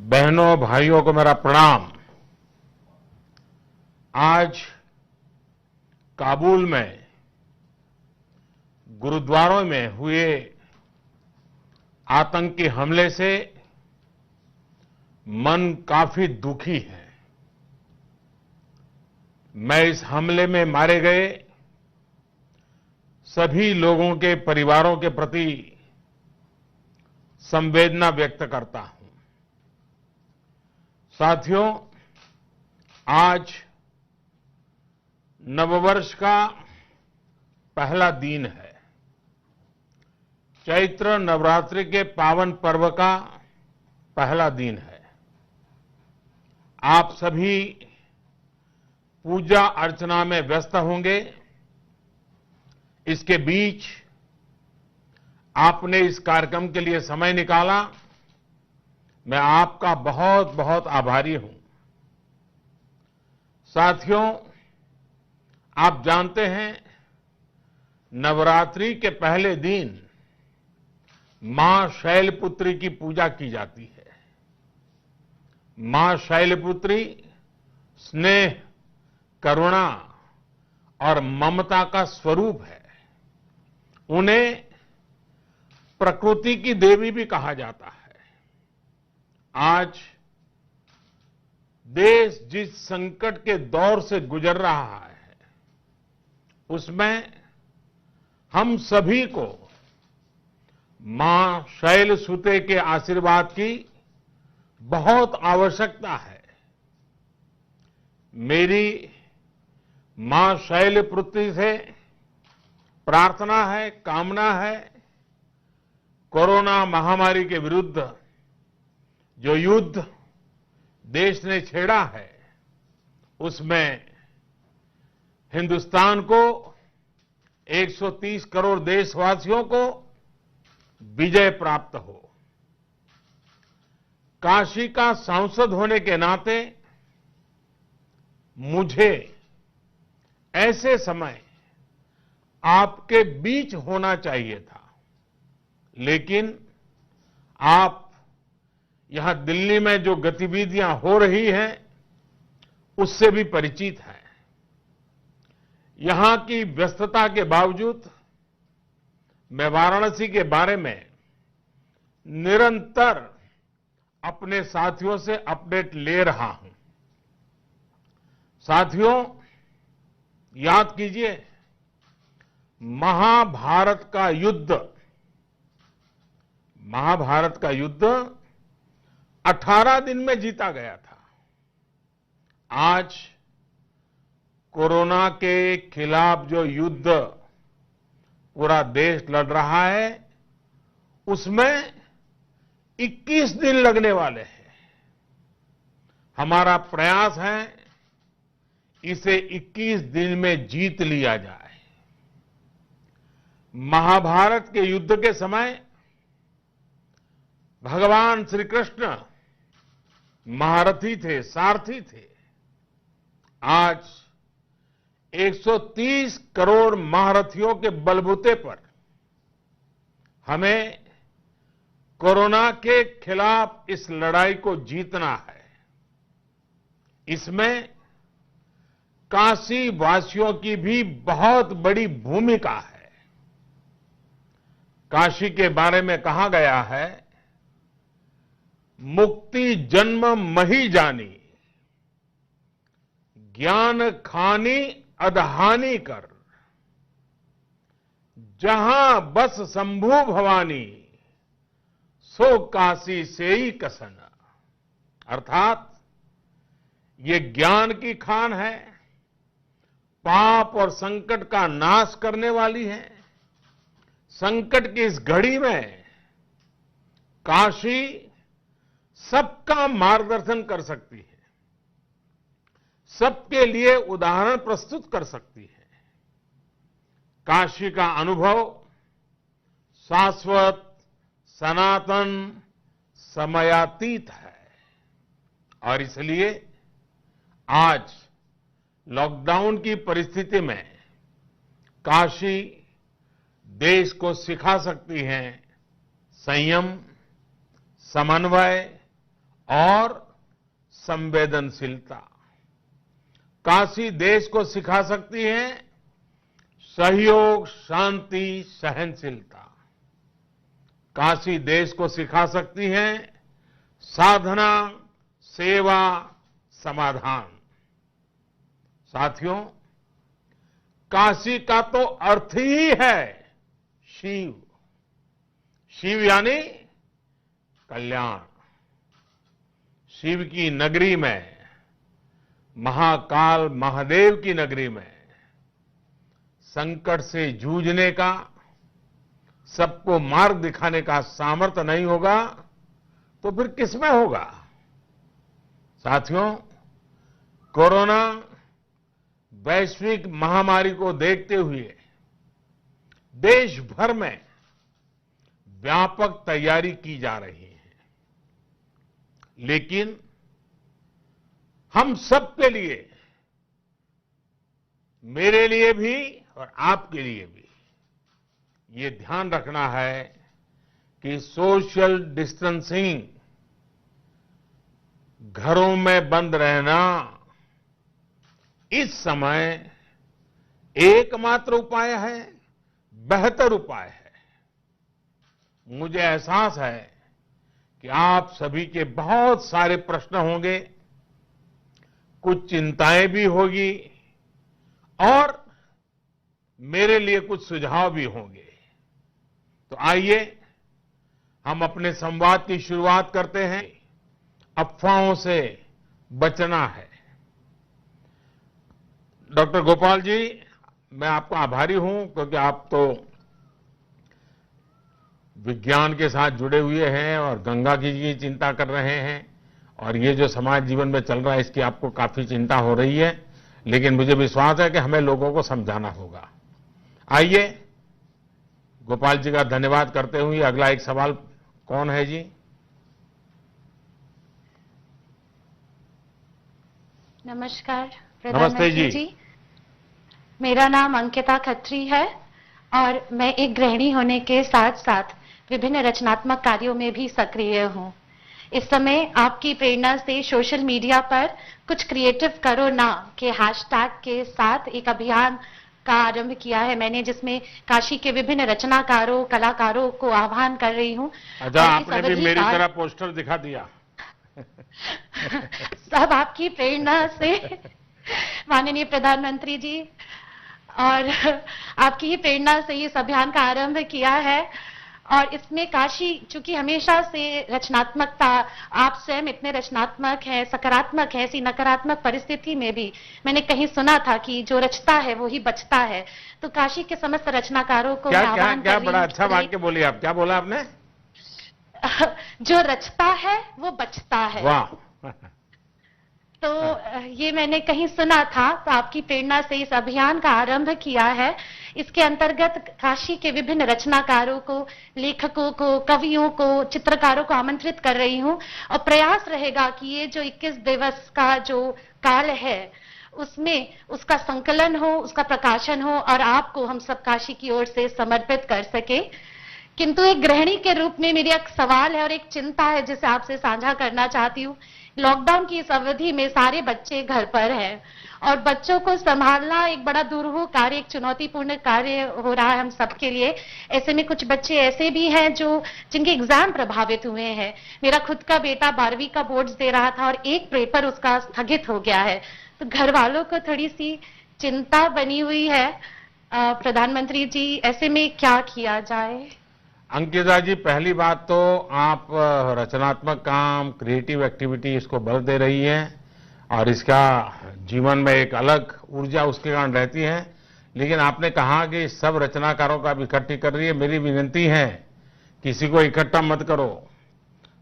बहनों भाइयों को मेरा प्रणाम। आज काबुल में गुरुद्वारों में हुए आतंकी हमले से मन काफी दुखी है। मैं इस हमले में मारे गए सभी लोगों के परिवारों के प्रति संवेदना व्यक्त करता हूं। साथियों, आज नववर्ष का पहला दिन है। चैत्र नवरात्रि के पावन पर्व का पहला दिन है। आप सभी पूजा अर्चना में व्यस्त होंगे। इसके बीच आपने इस कार्यक्रम के लिए समय निकाला, मैं आपका बहुत बहुत आभारी हूं। साथियों, आप जानते हैं नवरात्रि के पहले दिन मां शैलपुत्री की पूजा की जाती है। मां शैलपुत्री स्नेह, करुणा और ममता का स्वरूप है। उन्हें प्रकृति की देवी भी कहा जाता है। आज देश जिस संकट के दौर से गुजर रहा है, उसमें हम सभी को मां शैलसुते के आशीर्वाद की बहुत आवश्यकता है। मेरी मां शैलपुत्री से प्रार्थना है, कामना है, कोरोना महामारी के विरुद्ध जो युद्ध देश ने छेड़ा है, उसमें हिंदुस्तान को 130 करोड़ देशवासियों को विजय प्राप्त हो। काशी का सांसद होने के नाते मुझे ऐसे समय आपके बीच होना चाहिए था, लेकिन आप यहां दिल्ली में जो गतिविधियां हो रही हैं, उससे भी परिचित हैं। यहां की व्यस्तता के बावजूद मैं वाराणसी के बारे में निरंतर अपने साथियों से अपडेट ले रहा हूं। साथियों, याद कीजिए, महाभारत का युद्ध 18 दिन में जीता गया था। आज कोरोना के खिलाफ जो युद्ध पूरा देश लड़ रहा है, उसमें 21 दिन लगने वाले हैं। हमारा प्रयास है इसे 21 दिन में जीत लिया जाए। महाभारत के युद्ध के समय भगवान श्री कृष्ण महारथी थे, सारथी थे। आज 130 करोड़ महारथियों के बलबूते पर हमें कोरोना के खिलाफ इस लड़ाई को जीतना है। इसमें काशी वासियों की भी बहुत बड़ी भूमिका है। काशी के बारे में कहा गया है, मुक्ति जन्म मही जानी, ज्ञान खानी अदहानी कर, जहां बस शंभु भवानी, सो काशी से ही कसन। अर्थात ये ज्ञान की खान है, पाप और संकट का नाश करने वाली है। संकट की इस घड़ी में काशी सबका मार्गदर्शन कर सकती है, सबके लिए उदाहरण प्रस्तुत कर सकती है। काशी का अनुभव शाश्वत, सनातन, समयातीत है। और इसलिए आज लॉकडाउन की परिस्थिति में काशी देश को सिखा सकती है संयम, समन्वय और संवेदनशीलता। काशी देश को सिखा सकती है सहयोग, शांति, सहनशीलता। काशी देश को सिखा सकती है साधना, सेवा, समाधान। साथियों, काशी का तो अर्थ ही है शिव। शिव यानी कल्याण। शिव की नगरी में, महाकाल महादेव की नगरी में संकट से जूझने का, सबको मार्ग दिखाने का सामर्थ्य नहीं होगा तो फिर किसमें होगा? साथियों, कोरोना वैश्विक महामारी को देखते हुए देश भर में व्यापक तैयारी की जा रही है, लेकिन हम सबके लिए, मेरे लिए भी और आपके लिए भी ये ध्यान रखना है कि सोशल डिस्टेंसिंग, घरों में बंद रहना इस समय एकमात्र उपाय है, बेहतर उपाय है। मुझे एहसास है कि आप सभी के बहुत सारे प्रश्न होंगे, कुछ चिंताएं भी होगी और मेरे लिए कुछ सुझाव भी होंगे। तो आइए हम अपने संवाद की शुरुआत करते हैं। अफवाहों से बचना है। डॉक्टर गोपाल जी, मैं आपका आभारी हूं क्योंकि आप तो विज्ञान के साथ जुड़े हुए हैं और गंगा की चिंता कर रहे हैं, और ये जो समाज जीवन में चल रहा है इसकी आपको काफी चिंता हो रही है, लेकिन मुझे विश्वास है कि हमें लोगों को समझाना होगा। आइए, गोपाल जी का धन्यवाद करते हुए अगला एक सवाल कौन है जी? नमस्कार नमस्ते प्रधानमंत्री जी। मेरा नाम अंकिता खत्री है और मैं एक गृहिणी होने के साथ साथ विभिन्न रचनात्मक कार्यों में भी सक्रिय हूं। इस समय आपकी प्रेरणा से सोशल मीडिया पर कुछ क्रिएटिव करो ना के हैशटैग के साथ एक अभियान का आरंभ किया है मैंने, जिसमें काशी के विभिन्न रचनाकारों, कलाकारों को आह्वान कर रही हूं। अच्छा, आपने भी मेरी तरह पोस्टर दिखा दिया। सब आपकी प्रेरणा से माननीय प्रधानमंत्री जी, और आपकी ही प्रेरणा से इस अभियान का आरंभ किया है। और इसमें काशी, चूंकि हमेशा से रचनात्मकता, आप स्वयं इतने रचनात्मक हैं, सकारात्मक है, ऐसी नकारात्मक परिस्थिति में भी मैंने कहीं सुना था कि जो रचता है वो ही बचता है। तो काशी के समस्त रचनाकारों को क्या मैं क्या आह्वान क्या कर रही बड़ा हूं अच्छा वाक्य बोली आप। क्या बोला आपने? जो रचता है वो बचता है। वाह। तो ये मैंने कहीं सुना था, तो आपकी प्रेरणा से इस अभियान का आरंभ किया है। इसके अंतर्गत काशी के विभिन्न रचनाकारों को, लेखकों को, कवियों को, चित्रकारों को आमंत्रित कर रही हूं, और प्रयास रहेगा कि ये जो 21 दिवस का जो काल है उसमें उसका संकलन हो, उसका प्रकाशन हो और आपको हम सब काशी की ओर से समर्पित कर सके। किंतु एक गृहिणी के रूप में मेरी एक सवाल है और एक चिंता है जिसे आपसे साझा करना चाहती हूँ। लॉकडाउन की इस अवधि में सारे बच्चे घर पर हैं और बच्चों को संभालना एक बड़ा दुरूह कार्य, एक चुनौतीपूर्ण कार्य हो रहा है हम सबके लिए। ऐसे में कुछ बच्चे ऐसे भी हैं जिनके एग्जाम प्रभावित हुए हैं। मेरा खुद का बेटा 12वीं का बोर्ड्स दे रहा था और एक पेपर उसका स्थगित हो गया है। तो घर वालों को थोड़ी सी चिंता बनी हुई है। प्रधानमंत्री जी, ऐसे में क्या किया जाए? अंकिता जी, पहली बात तो आप रचनात्मक काम, क्रिएटिव एक्टिविटी इसको बल दे रही हैं और इसका जीवन में एक अलग ऊर्जा उसके कारण रहती है। लेकिन आपने कहा कि सब रचनाकारों का आप इकट्ठी कर रही है। मेरी विनती है, किसी को इकट्ठा मत करो।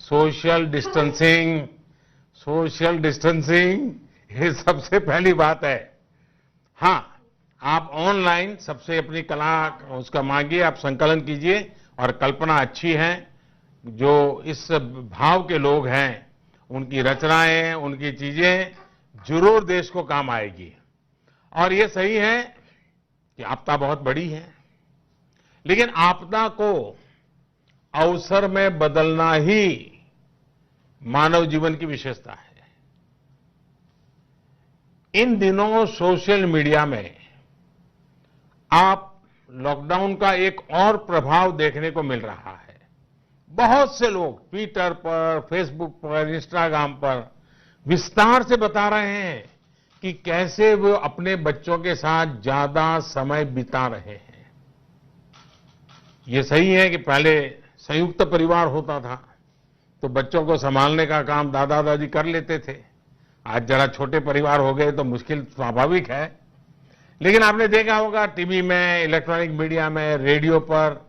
सोशल डिस्टेंसिंग ये सबसे पहली बात है। हाँ, आप ऑनलाइन सबसे अपनी कला उसका मांगिए, आप संकलन कीजिए, और कल्पना अच्छी है। जो इस भाव के लोग हैं उनकी रचनाएं, उनकी चीजें जरूर देश को काम आएगी। और ये सही है कि आपदा बहुत बड़ी है, लेकिन आपदा को अवसर में बदलना ही मानव जीवन की विशेषता है। इन दिनों सोशल मीडिया में आप लॉकडाउन का एक और प्रभाव देखने को मिल रहा है। बहुत से लोग ट्विटर पर, फेसबुक पर, इंस्टाग्राम पर विस्तार से बता रहे हैं कि कैसे वो अपने बच्चों के साथ ज्यादा समय बिता रहे हैं। ये सही है कि पहले संयुक्त परिवार होता था तो बच्चों को संभालने का काम दादा दादी कर लेते थे। आज जरा छोटे परिवार हो गए तो मुश्किल स्वाभाविक है, लेकिन आपने देखा होगा टीवी में, इलेक्ट्रॉनिक मीडिया में, रेडियो पर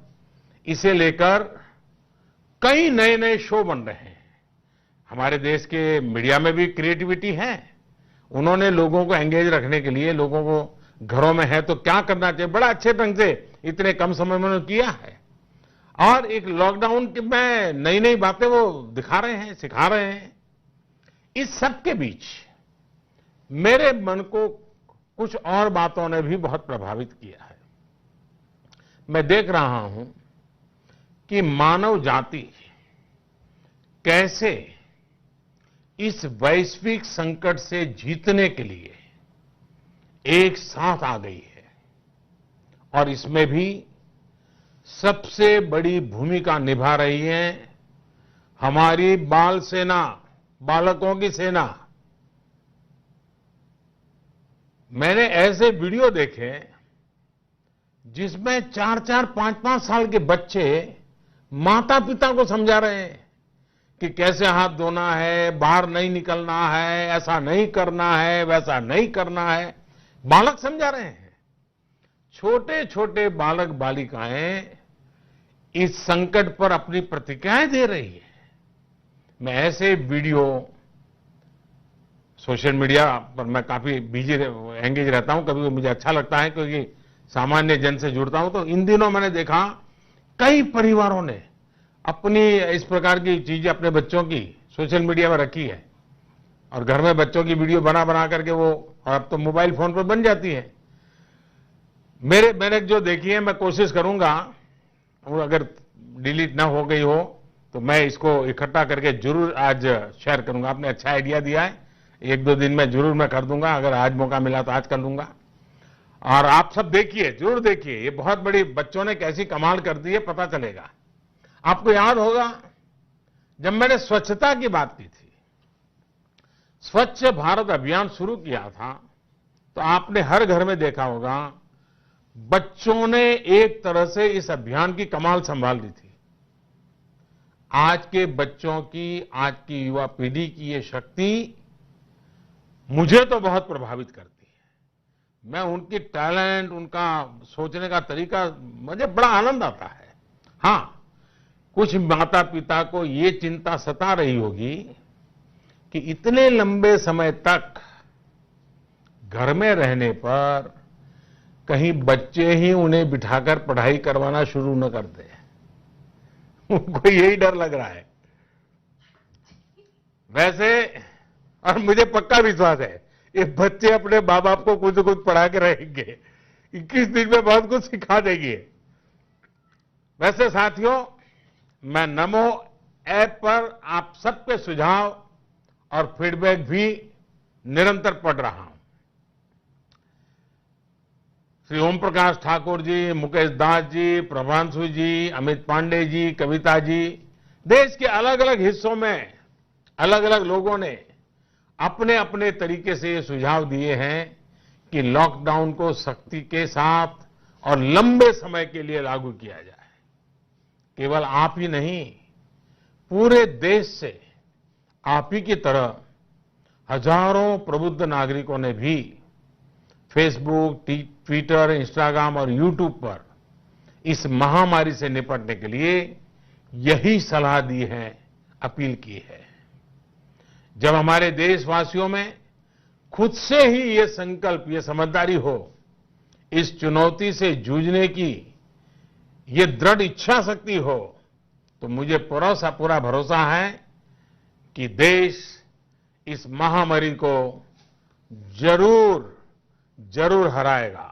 इसे लेकर कई नए नए शो बन रहे हैं। हमारे देश के मीडिया में भी क्रिएटिविटी है। उन्होंने लोगों को एंगेज रखने के लिए, लोगों को घरों में है तो क्या करना चाहिए, बड़ा अच्छे ढंग से इतने कम समय में उन्होंने किया है। और एक लॉकडाउन में नई नई बातें वो दिखा रहे हैं, सिखा रहे हैं। इस सब के बीच मेरे मन को कुछ और बातों ने भी बहुत प्रभावित किया है। मैं देख रहा हूं कि मानव जाति कैसे इस वैश्विक संकट से जीतने के लिए एक साथ आ गई है, और इसमें भी सबसे बड़ी भूमिका निभा रही है हमारी बाल सेना, बालकों की सेना। मैंने ऐसे वीडियो देखे जिसमें 4-4, 5-5 साल के बच्चे माता पिता को समझा रहे हैं कि कैसे हाथ धोना है, बाहर नहीं निकलना है, ऐसा नहीं करना है, वैसा नहीं करना है। बालक समझा रहे हैं। छोटे छोटे बालक बालिकाएं इस संकट पर अपनी प्रतिक्रियाएं दे रही है। मैं ऐसे वीडियो सोशल मीडिया पर मैं काफी बिजी एंगेज रहता हूं, कभी मुझे अच्छा लगता है क्योंकि सामान्य जन से जुड़ता हूं। तो इन दिनों मैंने देखा कई परिवारों ने अपनी इस प्रकार की चीजें अपने बच्चों की सोशल मीडिया में रखी है, और घर में बच्चों की वीडियो बना बना करके वो, और अब तो मोबाइल फोन पर बन जाती है। मैंने जो देखी है मैं कोशिश करूंगा, और अगर डिलीट ना हो गई हो तो मैं इसको इकट्ठा करके जरूर आज शेयर करूंगा। आपने अच्छा आइडिया दिया है, 1-2 दिन में जरूर मैं कर दूंगा। अगर आज मौका मिला तो आज कर लूंगा। और आप सब देखिए, जरूर देखिए, ये बहुत बड़ी, बच्चों ने कैसी कमाल कर दी है पता चलेगा। आपको याद होगा जब मैंने स्वच्छता की बात की थी, स्वच्छ भारत अभियान शुरू किया था, तो आपने हर घर में देखा होगा बच्चों ने एक तरह से इस अभियान की कमाल संभाल ली थी। आज के बच्चों की, आज की युवा पीढ़ी की ये शक्ति मुझे तो बहुत प्रभावित करती है। मैं उनकी टैलेंट, उनका सोचने का तरीका, मुझे बड़ा आनंद आता है। हां, कुछ माता पिता को ये चिंता सता रही होगी कि इतने लंबे समय तक घर में रहने पर कहीं बच्चे ही उन्हें बिठाकर पढ़ाई करवाना शुरू न कर दे। उनको यही डर लग रहा है। वैसे, और मुझे पक्का विश्वास है ये बच्चे अपने मां बाप को खुद खुद पढ़ा के रहेंगे। 21 दिन में बहुत कुछ सिखा देंगे। वैसे साथियों, मैं नमो ऐप पर आप सबके सुझाव और फीडबैक भी निरंतर पढ़ रहा हूं। श्री ओम प्रकाश ठाकुर जी, मुकेश दास जी, प्रभांशु जी, अमित पांडे जी, कविता जी, देश के अलग अलग हिस्सों में अलग अलग लोगों ने अपने अपने तरीके से ये सुझाव दिए हैं कि लॉकडाउन को सख्ती के साथ और लंबे समय के लिए लागू किया जाए। केवल आप ही नहीं, पूरे देश से आप ही की तरह हजारों प्रबुद्ध नागरिकों ने भी फेसबुक, ट्विटर, इंस्टाग्राम और यूट्यूब पर इस महामारी से निपटने के लिए यही सलाह दी है, अपील की है। जब हमारे देशवासियों में खुद से ही ये संकल्प, ये समझदारी हो, इस चुनौती से जूझने की ये दृढ़ इच्छा शक्ति हो, तो मुझे पूरा भरोसा है कि देश इस महामारी को जरूर हराएगा।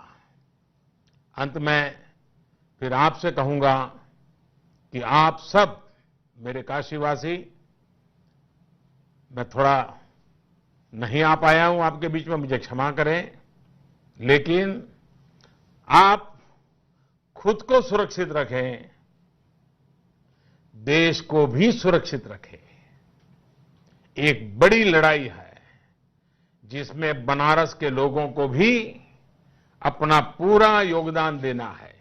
अंत में फिर आपसे कहूंगा कि आप सब मेरे काशीवासी मैं थोड़ा नहीं आ पाया हूं आपके बीच में, मुझे क्षमा करें, लेकिन आप खुद को सुरक्षित रखें, देश को भी सुरक्षित रखें। एक बड़ी लड़ाई है जिसमें बनारस के लोगों को भी अपना पूरा योगदान देना है,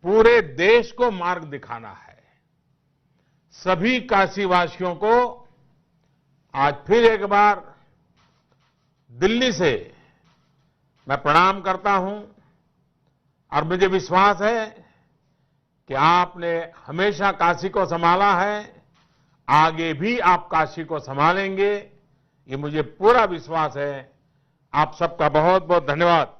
पूरे देश को मार्ग दिखाना है। सभी काशीवासियों को आज फिर एक बार दिल्ली से मैं प्रणाम करता हूं और मुझे विश्वास है कि आपने हमेशा काशी को संभाला है, आगे भी आप काशी को संभालेंगे, ये मुझे पूरा विश्वास है। आप सबका बहुत बहुत धन्यवाद।